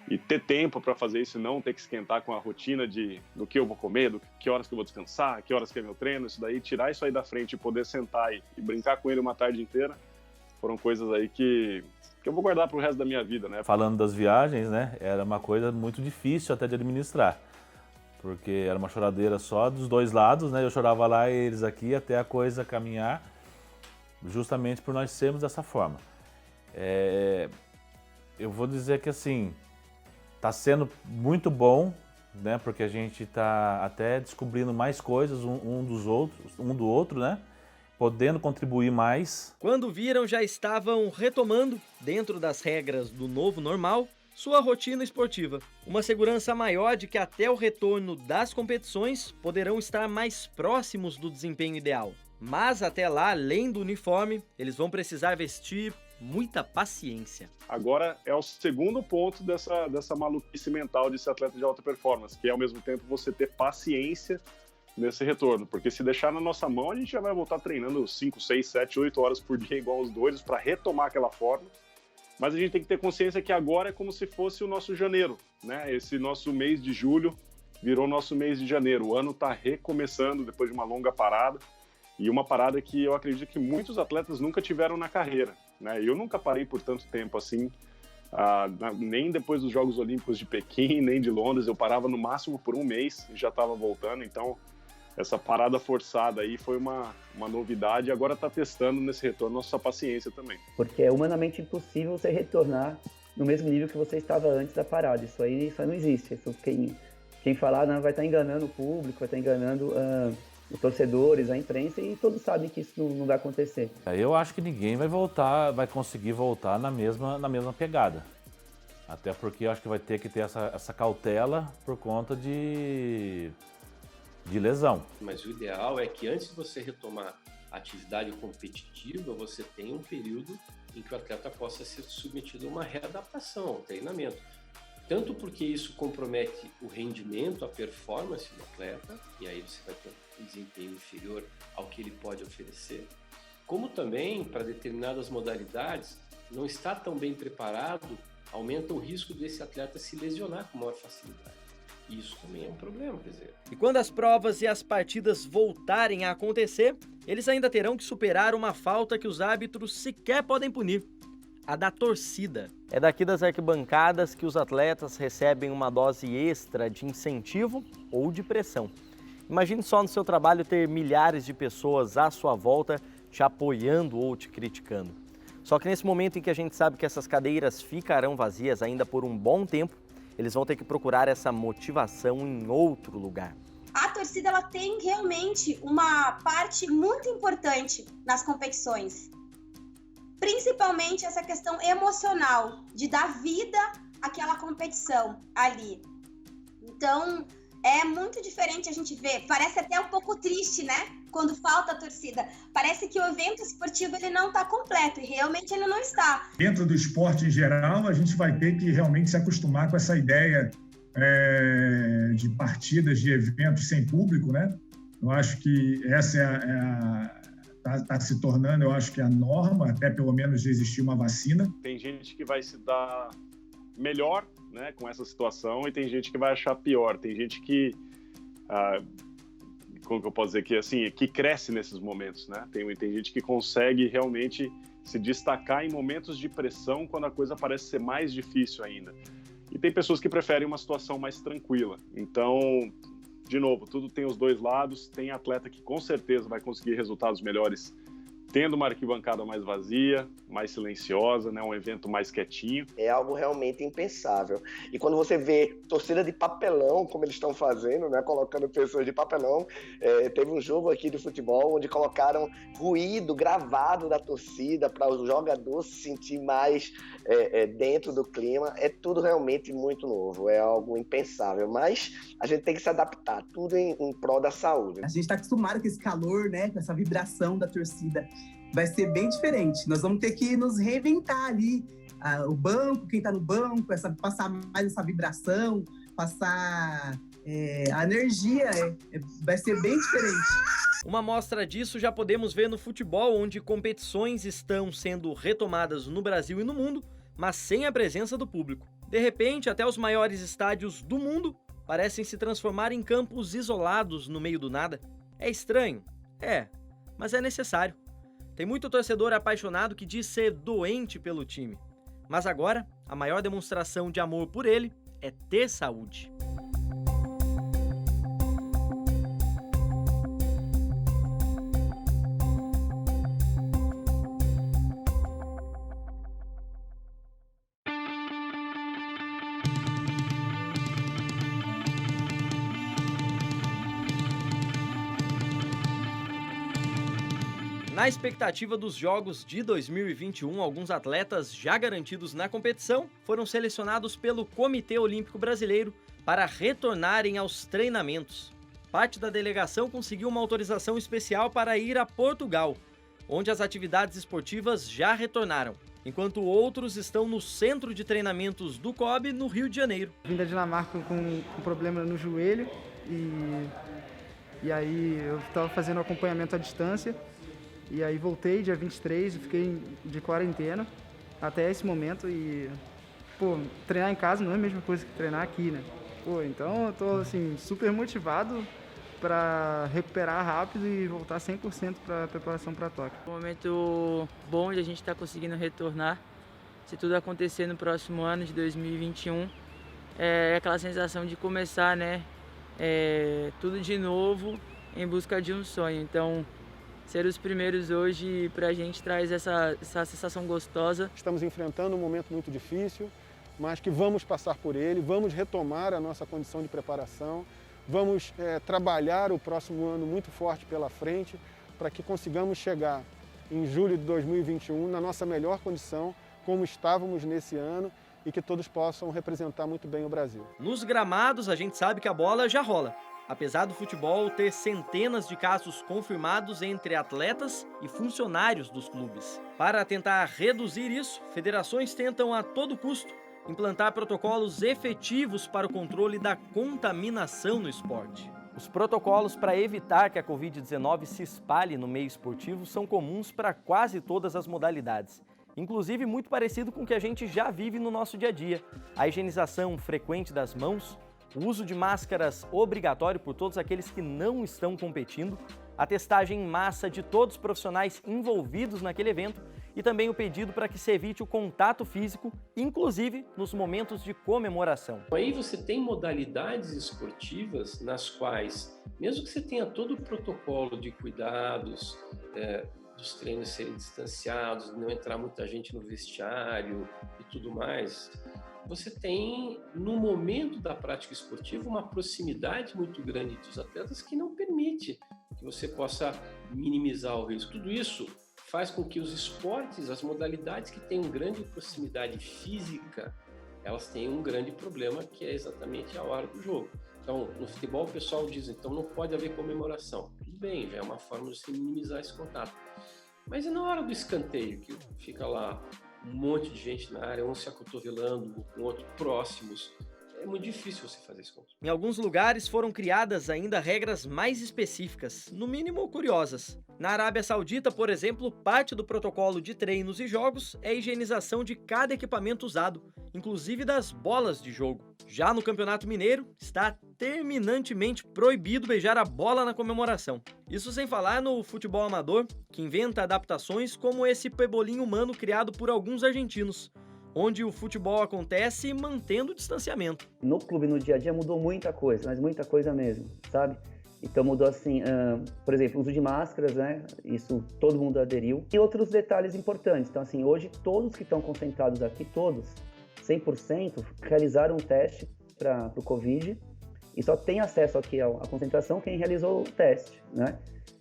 e ter tempo para fazer isso e não ter que esquentar com a rotina do que eu vou comer, do que horas que eu vou descansar, que horas que é meu treino, isso daí, tirar isso aí da frente e poder sentar e brincar com ele uma tarde inteira, foram coisas aí que eu vou guardar para o resto da minha vida, né? Falando das viagens, né, era uma coisa muito difícil até de administrar, porque era uma choradeira só dos dois lados, né, eu chorava lá e eles aqui até a coisa caminhar, justamente por nós sermos dessa forma. Eu vou dizer que, assim, está sendo muito bom, né, porque a gente está até descobrindo mais coisas um do outro, né, podendo contribuir mais. Quando viram, já estavam retomando, dentro das regras do novo normal, sua rotina esportiva. Uma segurança maior de que até o retorno das competições poderão estar mais próximos do desempenho ideal. Mas até lá, além do uniforme, eles vão precisar vestir muita paciência. Agora é o segundo ponto dessa maluquice mental de ser atleta de alta performance, que é ao mesmo tempo você ter paciência nesse retorno, porque se deixar na nossa mão, a gente já vai voltar treinando 5, 6, 7, 8 horas por dia igual os doidos para retomar aquela forma, mas a gente tem que ter consciência que agora é como se fosse o nosso janeiro, né? Esse nosso mês de julho virou nosso mês de janeiro, o ano está recomeçando depois de uma longa parada, e uma parada que eu acredito que muitos atletas nunca tiveram na carreira, né? Eu nunca parei por tanto tempo assim, nem depois dos Jogos Olímpicos de Pequim, nem de Londres, eu parava no máximo por 1 mês e já estava voltando, então essa parada forçada aí foi uma novidade e agora está testando nesse retorno nossa paciência também. Porque é humanamente impossível você retornar no mesmo nível que você estava antes da parada, isso aí não existe, isso quem falar não, vai estar enganando o público, vai estar enganando os torcedores, a imprensa, e todos sabem que isso não vai acontecer. Eu acho que ninguém vai conseguir voltar na mesma pegada. Até porque eu acho que vai ter que ter essa cautela por conta de lesão. Mas o ideal é que antes de você retomar a atividade competitiva, você tenha um período em que o atleta possa ser submetido a uma readaptação, ao treinamento. Tanto porque isso compromete o rendimento, a performance do atleta, e aí você vai ter um desempenho inferior ao que ele pode oferecer, como também, para determinadas modalidades, não está tão bem preparado, aumenta o risco desse atleta se lesionar com maior facilidade. Isso também é um problema, quer dizer. E quando as provas e as partidas voltarem a acontecer, eles ainda terão que superar uma falta que os árbitros sequer podem punir: a da torcida. É daqui das arquibancadas que os atletas recebem uma dose extra de incentivo ou de pressão. Imagine só no seu trabalho ter milhares de pessoas à sua volta te apoiando ou te criticando. Só que nesse momento em que a gente sabe que essas cadeiras ficarão vazias ainda por um bom tempo, eles vão ter que procurar essa motivação em outro lugar. A torcida ela tem realmente uma parte muito importante nas competições. Principalmente essa questão emocional, de dar vida àquela competição ali. Então, é muito diferente a gente ver. Parece até um pouco triste, né? Quando falta a torcida. Parece que o evento esportivo ele não está completo, e realmente ele não está. Dentro do esporte em geral, a gente vai ter que realmente se acostumar com essa ideia de partidas, de eventos sem público, né? Eu acho que essa está se tornando, eu acho que a norma, até pelo menos de existir uma vacina. Tem gente que vai se dar melhor, né, com essa situação, e tem gente que vai achar pior. Tem gente que, como que eu posso dizer aqui, assim, que cresce nesses momentos, né? Tem gente que consegue realmente se destacar em momentos de pressão quando a coisa parece ser mais difícil ainda. E tem pessoas que preferem uma situação mais tranquila. Então, de novo, tudo tem os dois lados. Tem atleta que com certeza vai conseguir resultados melhores tendo uma arquibancada mais vazia, mais silenciosa, né? Um evento mais quietinho. É algo realmente impensável. E quando você vê torcida de papelão, como eles estão fazendo, né? Colocando pessoas de papelão, teve um jogo aqui de futebol onde colocaram ruído gravado da torcida para o jogador se sentir mais dentro do clima. É tudo realmente muito novo, é algo impensável. Mas a gente tem que se adaptar, tudo em prol da saúde. A gente está acostumado com esse calor, né? Com essa vibração da torcida. Vai ser bem diferente. Nós vamos ter que nos reinventar ali. O banco, quem está no banco, passar mais essa vibração, passar a energia. Vai ser bem diferente. Uma amostra disso já podemos ver no futebol, onde competições estão sendo retomadas no Brasil e no mundo, mas sem a presença do público. De repente, até os maiores estádios do mundo parecem se transformar em campos isolados no meio do nada. É estranho? Mas é necessário. Tem muito torcedor apaixonado que diz ser doente pelo time. Mas agora, a maior demonstração de amor por ele é ter saúde. Na expectativa dos Jogos de 2021, alguns atletas já garantidos na competição foram selecionados pelo Comitê Olímpico Brasileiro para retornarem aos treinamentos. Parte da delegação conseguiu uma autorização especial para ir a Portugal, onde as atividades esportivas já retornaram, enquanto outros estão no centro de treinamentos do COB, no Rio de Janeiro. Vim da Dinamarca com problema no joelho e aí eu estava fazendo acompanhamento à distância. E aí voltei dia 23 e fiquei de quarentena até esse momento e, treinar em casa não é a mesma coisa que treinar aqui, né? Então eu tô, assim, super motivado para recuperar rápido e voltar 100% para a preparação para Tóquio. Um momento bom de a gente estar conseguindo retornar, se tudo acontecer no próximo ano de 2021, é aquela sensação de começar, né? Tudo de novo em busca de um sonho. Então, ser os primeiros hoje para a gente traz essa sensação gostosa. Estamos enfrentando um momento muito difícil, mas que vamos passar por ele, vamos retomar a nossa condição de preparação, vamos trabalhar o próximo ano muito forte pela frente para que consigamos chegar em julho de 2021 na nossa melhor condição, como estávamos nesse ano, e que todos possam representar muito bem o Brasil. Nos gramados, a gente sabe que a bola já rola. Apesar do futebol ter centenas de casos confirmados entre atletas e funcionários dos clubes. Para tentar reduzir isso, federações tentam a todo custo implantar protocolos efetivos para o controle da contaminação no esporte. Os protocolos para evitar que a Covid-19 se espalhe no meio esportivo são comuns para quase todas as modalidades. Inclusive muito parecido com o que a gente já vive no nosso dia a dia. A higienização frequente das mãos, o uso de máscaras obrigatório por todos aqueles que não estão competindo, a testagem em massa de todos os profissionais envolvidos naquele evento e também o pedido para que se evite o contato físico, inclusive nos momentos de comemoração. Aí você tem modalidades esportivas nas quais, mesmo que você tenha todo o protocolo de cuidados, dos treinos serem distanciados, não entrar muita gente no vestiário e tudo mais, você tem, no momento da prática esportiva, uma proximidade muito grande dos atletas que não permite que você possa minimizar o risco. Tudo isso faz com que os esportes, as modalidades que têm uma grande proximidade física, elas têm um grande problema, que é exatamente a hora do jogo. Então, no futebol o pessoal diz, então não pode haver comemoração. Tudo bem, já é uma forma de se minimizar esse contato. Mas e na hora do escanteio, que fica lá um monte de gente na área, um se acotovelando, com outro próximos, é muito difícil você fazer isso. Em alguns lugares foram criadas ainda regras mais específicas, no mínimo curiosas. Na Arábia Saudita, por exemplo, parte do protocolo de treinos e jogos é a higienização de cada equipamento usado, inclusive das bolas de jogo. Já no Campeonato Mineiro, está terminantemente proibido beijar a bola na comemoração. Isso sem falar no futebol amador, que inventa adaptações como esse pebolim humano criado por alguns argentinos, onde o futebol acontece mantendo o distanciamento. No clube, no dia a dia, mudou muita coisa, mas muita coisa mesmo, sabe? Então mudou assim, por exemplo, o uso de máscaras, né? Isso todo mundo aderiu. E outros detalhes importantes. Então assim, hoje todos que estão concentrados aqui, todos, 100%, realizaram um teste para o Covid e só tem acesso aqui à concentração quem realizou o teste, né?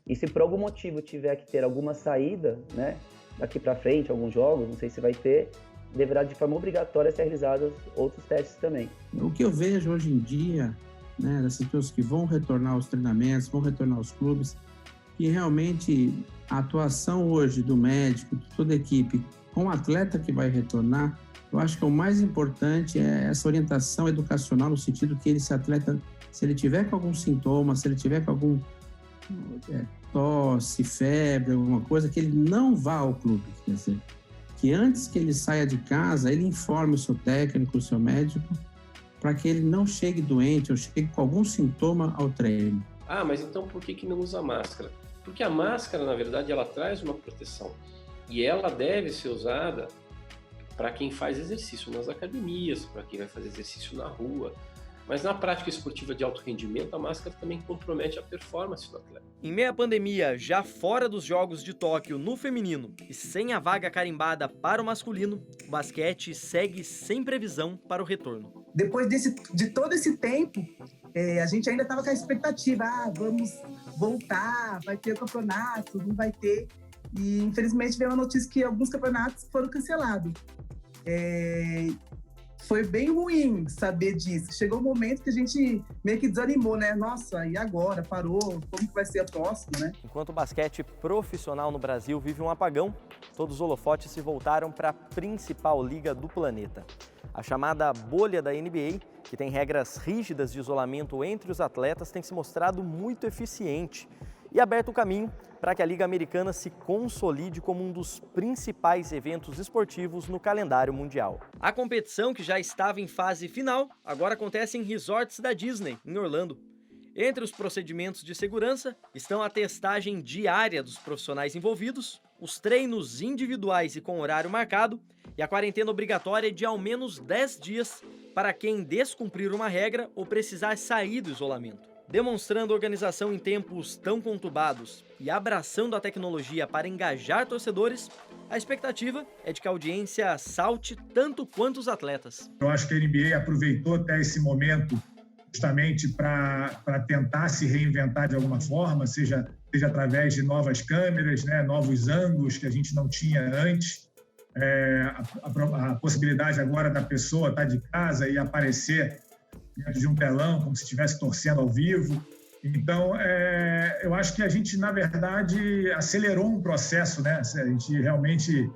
E se por algum motivo tiver que ter alguma saída, né? Daqui para frente, alguns jogos, não sei se vai ter, deverá de forma obrigatória ser realizados outros testes também. O que eu vejo hoje em dia, né, das pessoas que vão retornar aos treinamentos, vão retornar aos clubes, que realmente a atuação hoje do médico, de toda a equipe, com o atleta que vai retornar, eu acho que o mais importante é essa orientação educacional no sentido que esse atleta, se ele tiver com algum sintoma, se ele tiver com algum tosse, febre, alguma coisa, que ele não vá ao clube, quer dizer, que antes que ele saia de casa, ele informe o seu técnico, o seu médico, para que ele não chegue doente ou chegue com algum sintoma ao treino. Ah, mas então por que não usa máscara? Porque a máscara, na verdade, ela traz uma proteção. E ela deve ser usada para quem faz exercício nas academias, para quem vai fazer exercício na rua. Mas na prática esportiva de alto rendimento, a máscara também compromete a performance do atleta. Em meio à pandemia, já fora dos Jogos de Tóquio no feminino e sem a vaga carimbada para o masculino, o basquete segue sem previsão para o retorno. Depois de todo esse tempo, a gente ainda estava com a expectativa, vamos voltar, vai ter o campeonato, não vai ter. E infelizmente veio a notícia que alguns campeonatos foram cancelados. Foi bem ruim saber disso. Chegou um momento que a gente meio que desanimou, né? Nossa, e agora? Parou? Como que vai ser a próxima, né? Enquanto o basquete profissional no Brasil vive um apagão, todos os holofotes se voltaram para a principal liga do planeta. A chamada bolha da NBA, que tem regras rígidas de isolamento entre os atletas, tem se mostrado muito eficiente e aberto o caminho para que a Liga Americana se consolide como um dos principais eventos esportivos no calendário mundial. A competição, que já estava em fase final, agora acontece em resorts da Disney, em Orlando. Entre os procedimentos de segurança estão a testagem diária dos profissionais envolvidos, os treinos individuais e com horário marcado e a quarentena obrigatória de ao menos 10 dias para quem descumprir uma regra ou precisar sair do isolamento. Demonstrando organização em tempos tão conturbados e abraçando a tecnologia para engajar torcedores, a expectativa é de que a audiência salte tanto quanto os atletas. Eu acho que a NBA aproveitou até esse momento justamente para tentar se reinventar de alguma forma, seja através de novas câmeras, né, novos ângulos que a gente não tinha antes, a possibilidade agora da pessoa estar de casa e aparecer dentro de um telão, como se estivesse torcendo ao vivo. Então, eu acho que a gente, na verdade, acelerou um processo, né? A gente realmente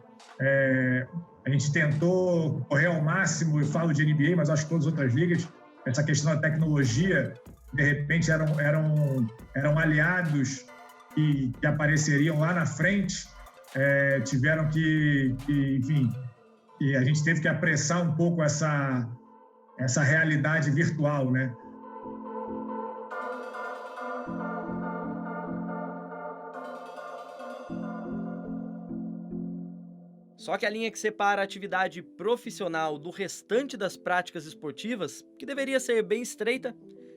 a gente tentou correr ao máximo, eu falo de NBA, mas acho que todas as outras ligas, essa questão da tecnologia, de repente, eram aliados que apareceriam lá na frente, tiveram que, enfim, e a gente teve que apressar um pouco essa realidade virtual, né? Só que a linha que separa a atividade profissional do restante das práticas esportivas, que deveria ser bem estreita,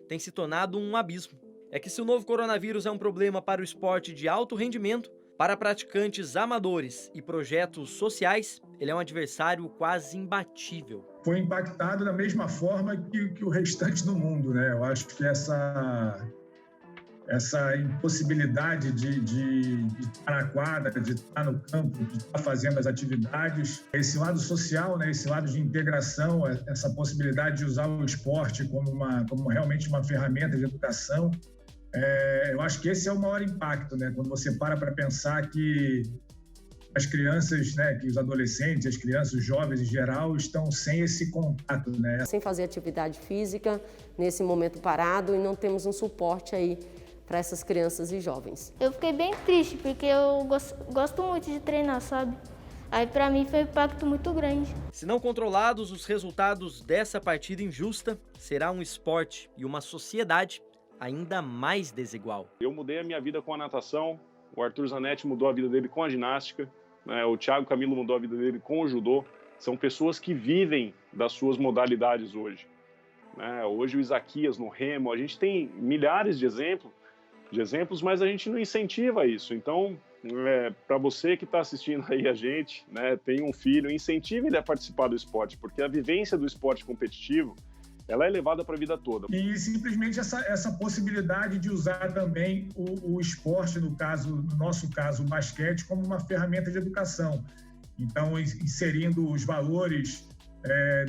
tem se tornado um abismo. É que se o novo coronavírus é um problema para o esporte de alto rendimento, para praticantes amadores e projetos sociais, ele é um adversário quase imbatível. Foi impactado da mesma forma que o restante do mundo, né? Eu acho que essa impossibilidade de estar na quadra, de estar no campo, de estar fazendo as atividades. Esse lado social, né, esse lado de integração, essa possibilidade de usar o esporte como realmente uma ferramenta de educação, eu acho que esse é o maior impacto, né, quando você para pensar que as crianças, né, que os adolescentes, as crianças, os jovens em geral, estão sem esse contato, né? Sem fazer atividade física, nesse momento parado, e não temos um suporte aí para essas crianças e jovens. Eu fiquei bem triste, porque eu gosto muito de treinar, sabe? Aí para mim foi um impacto muito grande. Se não controlados, os resultados dessa partida injusta será um esporte e uma sociedade ainda mais desigual. Eu mudei a minha vida com a natação, o Arthur Zanetti mudou a vida dele com a ginástica, né? O Thiago Camilo mudou a vida dele com o judô. São pessoas que vivem das suas modalidades hoje, né? Hoje o Isaquias no remo, a gente tem milhares de exemplos, mas a gente não incentiva isso. Então, para você que está assistindo aí a gente, né, tem um filho, incentive ele a participar do esporte, porque a vivência do esporte competitivo, ela é levada para a vida toda. E simplesmente essa possibilidade de usar também o esporte, no nosso caso, o basquete, como uma ferramenta de educação. Então, inserindo os valores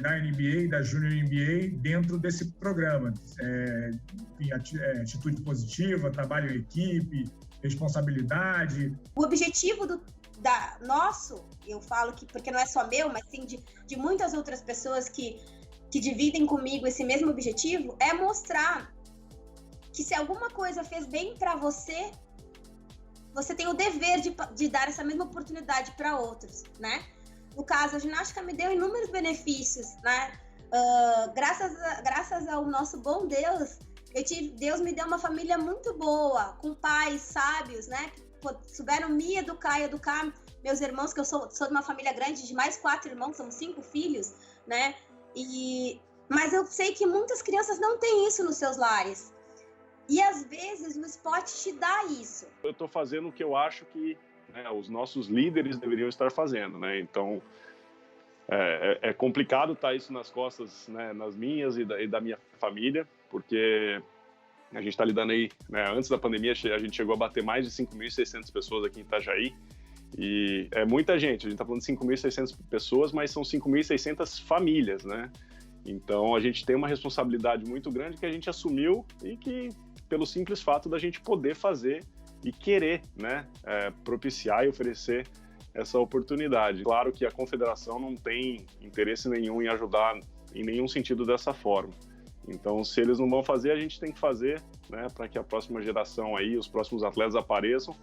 da NBA, da Junior NBA, dentro desse programa. Atitude positiva, trabalho em equipe, responsabilidade. O objetivo nosso, eu falo que porque não é só meu, mas sim de muitas outras pessoas que dividem comigo esse mesmo objetivo, é mostrar que se alguma coisa fez bem para você, você tem o dever de dar essa mesma oportunidade para outros, né? No caso, a ginástica me deu inúmeros benefícios, né? Graças ao nosso bom Deus, Deus me deu uma família muito boa, com pais sábios, né? Que souberam me educar e educar meus irmãos, que eu sou de uma família grande, de mais 4 irmãos, somos 5 filhos, né? Mas eu sei que muitas crianças não têm isso nos seus lares. E às vezes o esporte te dá isso. Eu estou fazendo o que eu acho que, né, os nossos líderes deveriam estar fazendo, né? Então é complicado estar isso nas costas, né, nas minhas e da minha família, porque a gente está lidando aí, né, antes da pandemia a gente chegou a bater mais de 5.600 pessoas aqui em Itajaí, e é muita gente, a gente está falando de 5.600 pessoas, mas são 5.600 famílias, né? Então a gente tem uma responsabilidade muito grande que a gente assumiu e que, pelo simples fato da gente poder fazer e querer, né, propiciar e oferecer essa oportunidade. Claro que a confederação não tem interesse nenhum em ajudar em nenhum sentido dessa forma. Então, se eles não vão fazer, a gente tem que fazer, né, para que a próxima geração aí, os próximos atletas apareçam.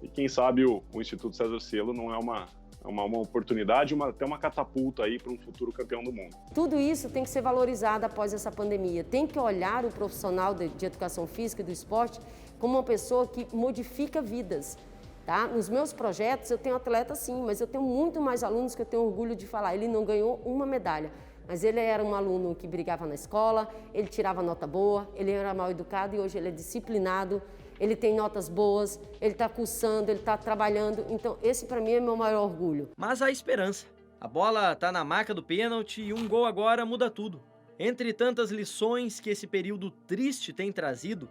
E quem sabe o Instituto César Cielo não é uma oportunidade, até uma catapulta aí para um futuro campeão do mundo. Tudo isso tem que ser valorizado após essa pandemia. Tem que olhar o profissional de educação física e do esporte como uma pessoa que modifica vidas. Tá? Nos meus projetos eu tenho atleta sim, mas eu tenho muito mais alunos que eu tenho orgulho de falar. Ele não ganhou uma medalha, mas ele era um aluno que brigava na escola, ele tirava nota boa, ele era mal educado e hoje ele é disciplinado, ele tem notas boas, ele está cursando, ele está trabalhando. Então esse para mim é meu maior orgulho. Mas há esperança. A bola está na marca do pênalti e um gol agora muda tudo. Entre tantas lições que esse período triste tem trazido,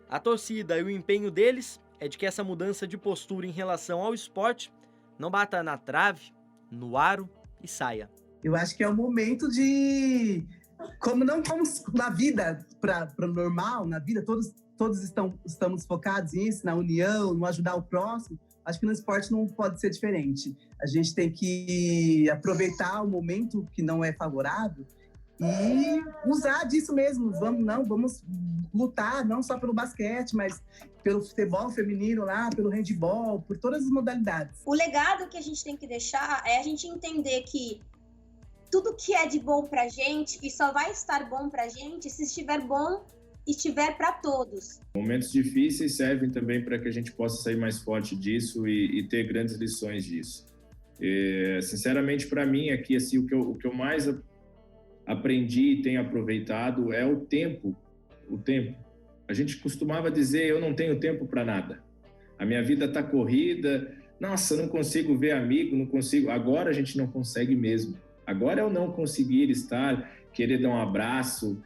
a torcida e o empenho deles é de que essa mudança de postura em relação ao esporte não bata na trave, no aro e saia. Eu acho que é o momento de, como na vida, para o normal, na vida, todos estamos focados nisso, na união, no ajudar o próximo. Acho que no esporte não pode ser diferente. A gente tem que aproveitar o momento que não é favorável e usar disso mesmo. Vamos lutar não só pelo basquete, mas pelo futebol feminino lá, pelo handebol, por todas as modalidades. O legado que a gente tem que deixar é a gente entender que tudo que é de bom pra gente e só vai estar bom pra gente se estiver bom e estiver para todos. Momentos difíceis servem também para que a gente possa sair mais forte disso e ter grandes lições disso. Sinceramente, para mim, aqui, assim, o que eu mais aprendi e tenho aproveitado é o tempo. A gente costumava dizer, eu não tenho tempo para nada. A minha vida está corrida, nossa, não consigo ver amigo, não consigo. Agora a gente não consegue mesmo. Agora é o não conseguir estar, querer dar um abraço,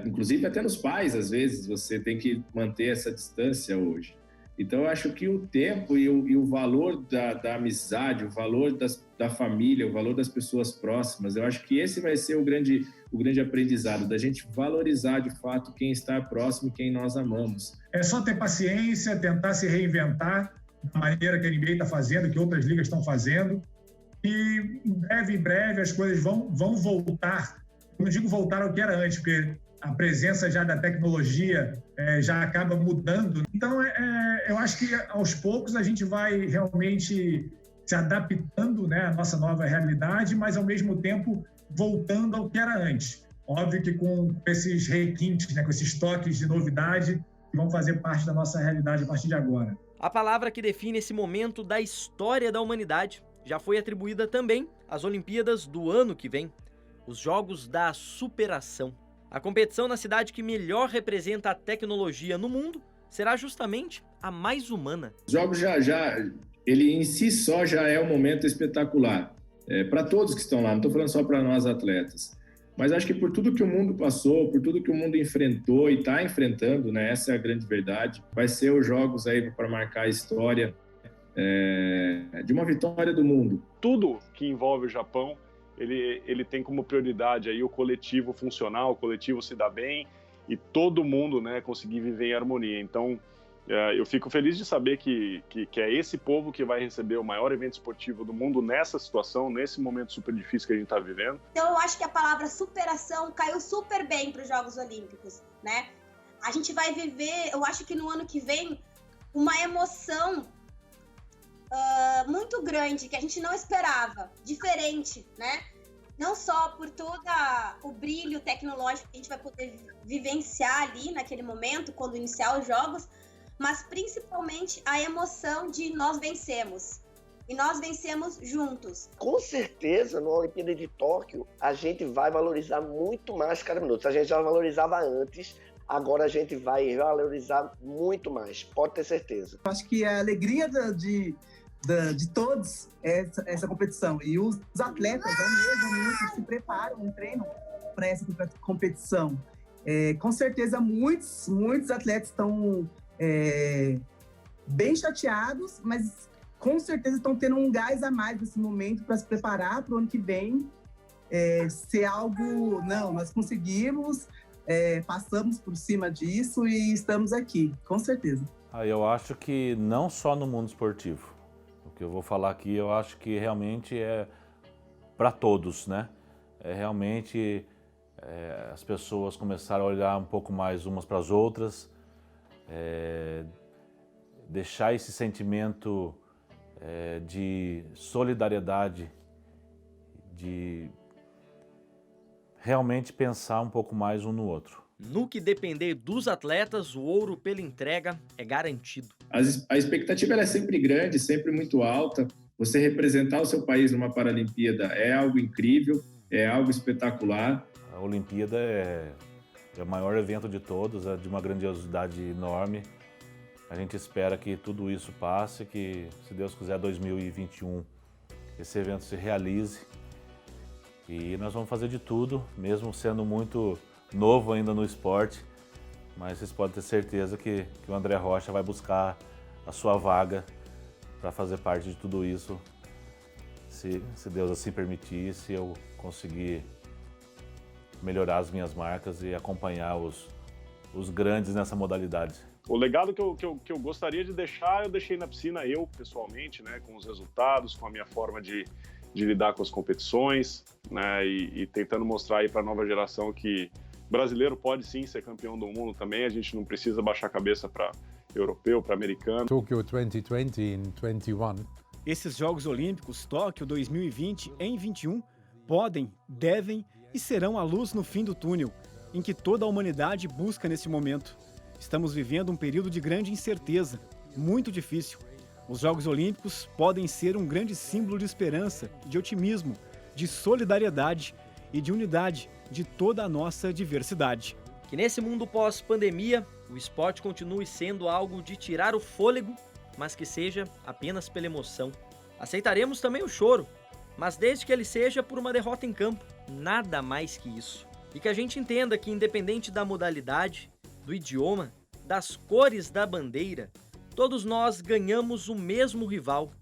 inclusive até nos pais, às vezes, você tem que manter essa distância hoje. Então, eu acho que o tempo e o valor da amizade, o valor da família, o valor das pessoas próximas, eu acho que esse vai ser o grande aprendizado, da gente valorizar, de fato, quem está próximo e quem nós amamos. É só ter paciência, tentar se reinventar da maneira que a NBA está fazendo, que outras ligas estão fazendo, e em breve as coisas vão voltar. Eu não digo voltar ao que era antes, porque a presença já da tecnologia já acaba mudando. Então, eu acho que aos poucos a gente vai realmente se adaptando, né, à nossa nova realidade, mas ao mesmo tempo voltando ao que era antes. Óbvio que com esses requintes, né, com esses toques de novidade que vão fazer parte da nossa realidade a partir de agora. A palavra que define esse momento da história da humanidade já foi atribuída também às Olimpíadas do ano que vem, os Jogos da Superação. A competição na cidade que melhor representa a tecnologia no mundo será justamente a mais humana. Os Jogos ele em si só já é um momento espetacular. Para todos que estão lá, não estou falando só para nós atletas. Mas acho que por tudo que o mundo passou, por tudo que o mundo enfrentou e está enfrentando, né, essa é a grande verdade, vai ser os Jogos aí para marcar a história de uma vitória do mundo. Tudo que envolve o Japão, ele tem como prioridade aí o coletivo funcionar, o coletivo se dar bem e todo mundo, né, conseguir viver em harmonia. Então, eu fico feliz de saber que é esse povo que vai receber o maior evento esportivo do mundo nessa situação, nesse momento super difícil que a gente está vivendo. Então, eu acho que a palavra superação caiu super bem para os Jogos Olímpicos, né? A gente vai viver, eu acho que no ano que vem, uma emoção muito grande, que a gente não esperava, diferente, né? Não só por todo o brilho tecnológico que a gente vai poder vivenciar ali naquele momento, quando iniciar os Jogos, mas principalmente a emoção de nós vencemos. E nós vencemos juntos. Com certeza, na Olimpíada de Tóquio, a gente vai valorizar muito mais cada minuto. A gente já valorizava antes, agora a gente vai valorizar muito mais, pode ter certeza. Acho que a alegria de todos essa competição. E os atletas mesmo se preparam, treinam para essa competição. Com certeza, muitos atletas estão bem chateados, mas com certeza estão tendo um gás a mais nesse momento para se preparar para o ano que vem ser algo... Não, nós conseguimos, passamos por cima disso e estamos aqui, com certeza. Eu acho que não só no mundo esportivo. O que eu vou falar aqui, eu acho que realmente é para todos, né? Realmente as pessoas começaram a olhar um pouco mais umas para as outras, deixar esse sentimento de solidariedade, de realmente pensar um pouco mais um no outro. No que depender dos atletas, o ouro pela entrega é garantido. A expectativa ela é sempre grande, sempre muito alta. Você representar o seu país numa Paralimpíada é algo incrível, é algo espetacular. A Olimpíada é o maior evento de todos, é de uma grandiosidade enorme. A gente espera que tudo isso passe, que, se Deus quiser, 2021, esse evento se realize. E nós vamos fazer de tudo, mesmo sendo muito novo ainda no esporte, mas vocês podem ter certeza que o André Rocha vai buscar a sua vaga para fazer parte de tudo isso, se Deus assim permitir, se eu conseguir melhorar as minhas marcas e acompanhar os grandes nessa modalidade. O legado que eu gostaria de deixar, eu deixei na piscina eu, pessoalmente, né, com os resultados, com a minha forma de lidar com as competições, né, e tentando mostrar aí para a nova geração que brasileiro pode sim ser campeão do mundo também, a gente não precisa baixar a cabeça para europeu, para americano. Tokyo 2020 in 21. Esses Jogos Olímpicos, Tóquio 2020 em 21, podem, devem e serão a luz no fim do túnel, em que toda a humanidade busca nesse momento. Estamos vivendo um período de grande incerteza, muito difícil. Os Jogos Olímpicos podem ser um grande símbolo de esperança, de otimismo, de solidariedade e de unidade de toda a nossa diversidade. Que nesse mundo pós-pandemia, o esporte continue sendo algo de tirar o fôlego, mas que seja apenas pela emoção. Aceitaremos também o choro, mas desde que ele seja por uma derrota em campo, nada mais que isso. E que a gente entenda que, independente da modalidade, do idioma, das cores da bandeira, todos nós ganhamos o mesmo rival.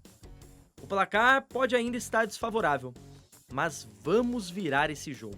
O placar pode ainda estar desfavorável, mas vamos virar esse jogo.